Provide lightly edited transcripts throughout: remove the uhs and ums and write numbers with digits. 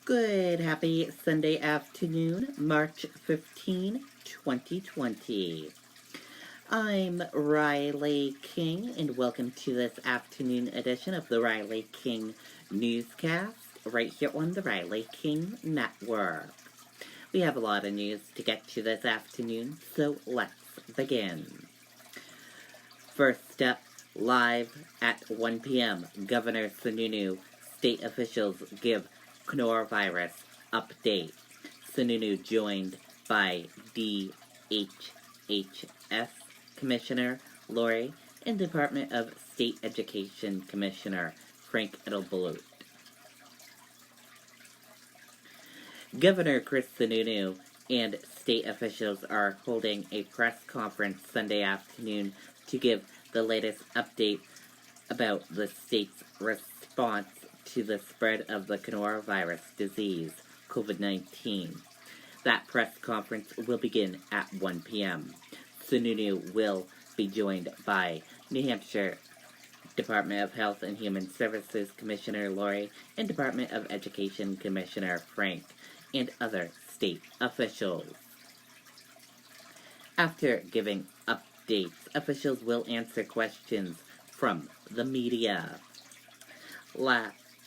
Good, happy Sunday afternoon, March 15, 2020. I'm Riley King, and welcome to this afternoon edition of the Riley King Newscast, right here on the Riley King Network. We have a lot of news to get to this afternoon, so let's begin. First up, live at 1 p.m., Governor Sununu, state officials give coronavirus update. Sununu joined by DHHS Commissioner Lori and Department of State Education Commissioner Frank Edelblut. Governor Chris Sununu and state officials are holding a press conference Sunday afternoon to give the latest update about the state's response to the spread of the coronavirus disease, COVID-19. That press conference will begin at 1 p.m. Sununu will be joined by New Hampshire Department of Health and Human Services Commissioner Lori and Department of Education Commissioner Frank and other state officials. After giving updates, officials will answer questions from the media.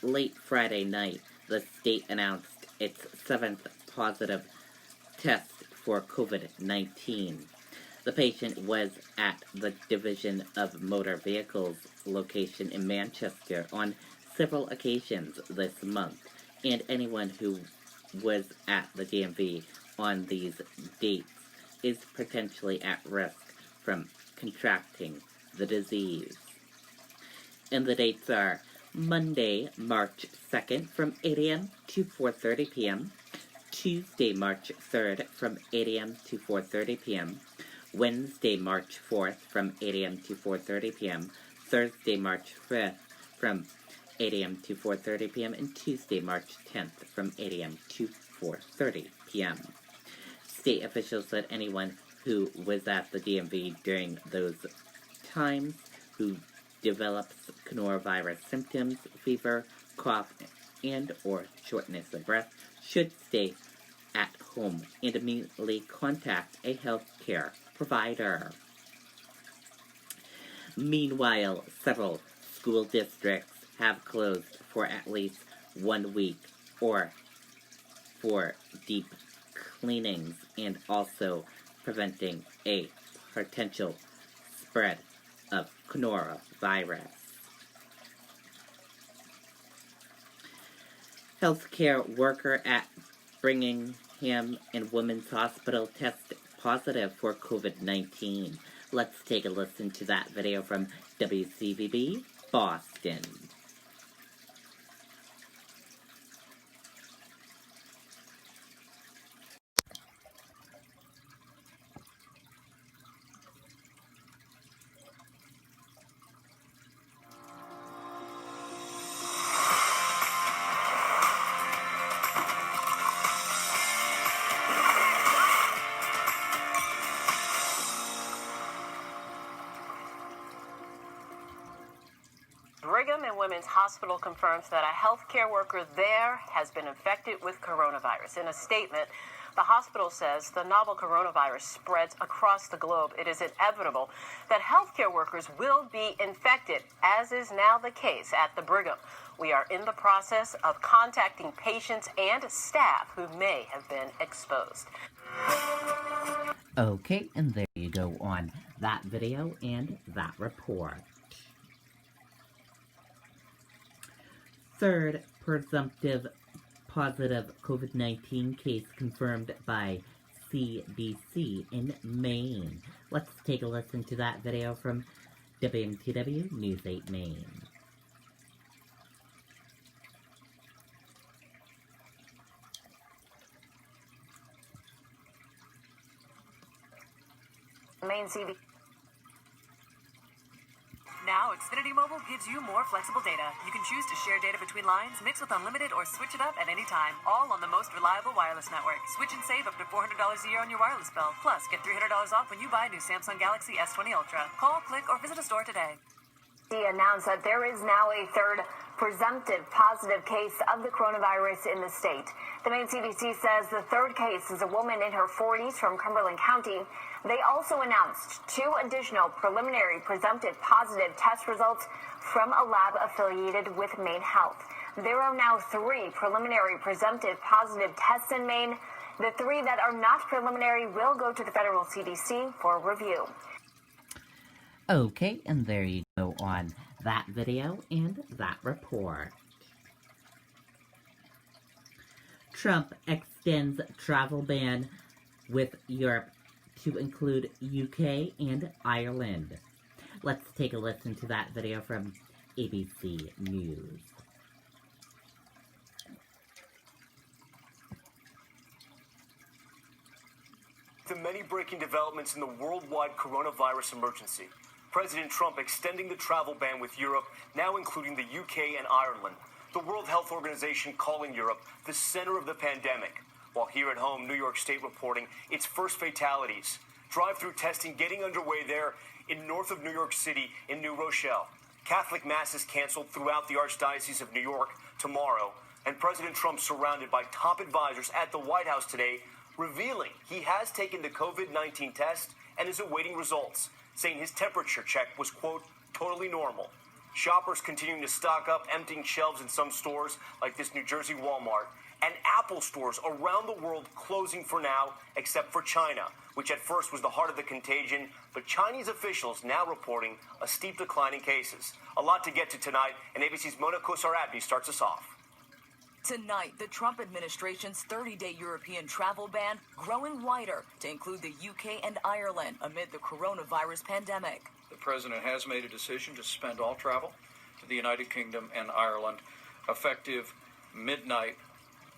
Late Friday night, the state announced its 7th positive test for COVID-19. The patient was at the Division of Motor Vehicles location in Manchester on several occasions this month, and anyone who was at the DMV on these dates is potentially at risk from contracting the disease. And the dates are Monday, March 2nd from 8 a.m. to 4:30 p.m., Tuesday, March 3rd from 8 a.m. to 4:30 p.m., Wednesday, March 4th from 8 a.m. to 4:30 p.m., Thursday, March 5th from 8 a.m. to 4:30 p.m., and Tuesday, March 10th from 8 a.m. to 4:30 p.m. State officials said anyone who was at the DMV during those times who develops coronavirus symptoms, fever, cough, and or shortness of breath should stay at home and immediately contact a healthcare provider. Meanwhile, several school districts have closed for at least 1 week or for deep cleanings and also preventing a potential spread of coronavirus. Healthcare worker at Brigham and Women's Hospital tested positive for COVID-19. Let's take a listen to that video from WCVB Boston. Brigham and Women's Hospital confirms that a healthcare worker there has been infected with coronavirus. In a statement, the hospital says the novel coronavirus spreads across the globe. It is inevitable that healthcare workers will be infected, as is now the case at the Brigham. We are in the process of contacting patients and staff who may have been exposed. Okay, and there you go on that video and that report. Third presumptive positive COVID-19 case confirmed by CBC in Maine. Let's take a listen to that video from WMTW News 8 Maine. Maine CBC. Now, Xfinity Mobile gives you more flexible data. You can choose to share data between lines, mix with unlimited, or switch it up at any time. All on the most reliable wireless network. Switch and save up to $400 a year on your wireless bill. Plus, get $300 off when you buy a new Samsung Galaxy S20 Ultra. Call, click, or visit a store today. He announced that there is now a third presumptive positive case of the coronavirus in the state. The Maine CDC says the third case is a woman in her 40s from Cumberland County. They also announced 2 additional preliminary presumptive positive test results from a lab affiliated with Maine Health. There are now 3 preliminary presumptive positive tests in Maine. The 3 that are not preliminary will go to the federal CDC for review. Okay, and there you go on that video and that report. Trump extends travel ban with Europe to include UK and Ireland. Let's take a listen to that video from ABC News. The many breaking developments in the worldwide coronavirus emergency. President Trump extending the travel ban with Europe, now including the UK and Ireland. The World Health Organization calling Europe the center of the pandemic. While here at home, New York State reporting its first fatalities. Drive-through testing getting underway there in north of New York City in New Rochelle. Catholic masses canceled throughout the Archdiocese of New York tomorrow. And President Trump surrounded by top advisors at the White House today, revealing he has taken the COVID-19 test and is awaiting results, saying his temperature check was, quote, totally normal. Shoppers continuing to stock up, emptying shelves in some stores like this New Jersey Walmart, and Apple stores around the world closing for now, except for China, which at first was the heart of the contagion, but Chinese officials now reporting a steep decline in cases. A lot to get to tonight, and ABC's Mona Kosar-Abdi starts us off. Tonight, the Trump administration's 30-day European travel ban growing wider to include the UK and Ireland amid the coronavirus pandemic. The president has made a decision to suspend all travel to the United Kingdom and Ireland effective midnight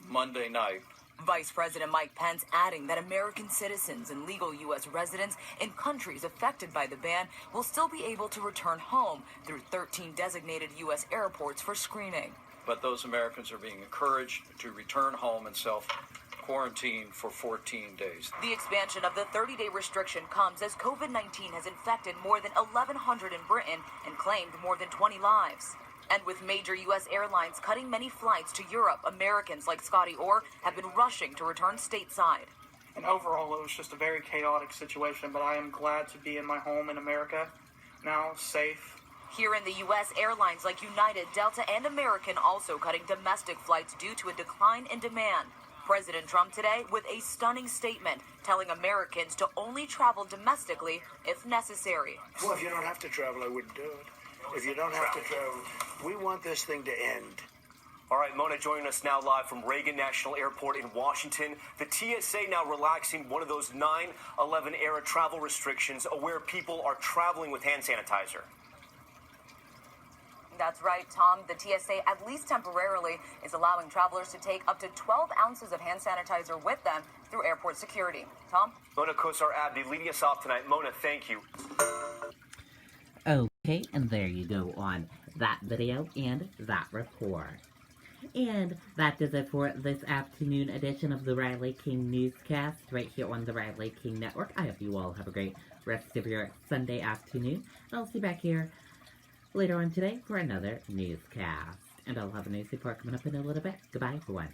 Monday night. Vice President Mike Pence adding that American citizens and legal U.S. residents in countries affected by the ban will still be able to return home through 13 designated U.S. airports for screening. But those Americans are being encouraged to return home and self-quarantine for 14 days. The expansion of the 30-day restriction comes as COVID-19 has infected more than 1,100 in Britain and claimed more than 20 lives. And with major U.S. airlines cutting many flights to Europe, Americans like Scotty Orr have been rushing to return stateside. And overall, it was just a very chaotic situation, but I am glad to be in my home in America, now safe. Here in the U.S., airlines like United, Delta, and American also cutting domestic flights due to a decline in demand. President Trump today with a stunning statement telling Americans to only travel domestically if necessary. Well, if you don't have to travel, I wouldn't do it. If you don't have to travel, we want this thing to end. All right, Mona joining us now live from Reagan National Airport in Washington. The TSA now relaxing one of those 9/11 era travel restrictions, aware people are traveling with hand sanitizer. That's right, Tom. The TSA, at least temporarily, is allowing travelers to take up to 12 ounces of hand sanitizer with them through airport security. Tom? Mona Kosar-Abdi leading us off tonight. Mona, thank you. Okay, and there you go on that video and that report. And that does it for this afternoon edition of the Riley King Newscast right here on the Riley King Network. I hope you all have a great rest of your Sunday afternoon. And I'll see you back here later on today for another newscast. And I'll have a news report coming up in a little bit. Goodbye, everyone.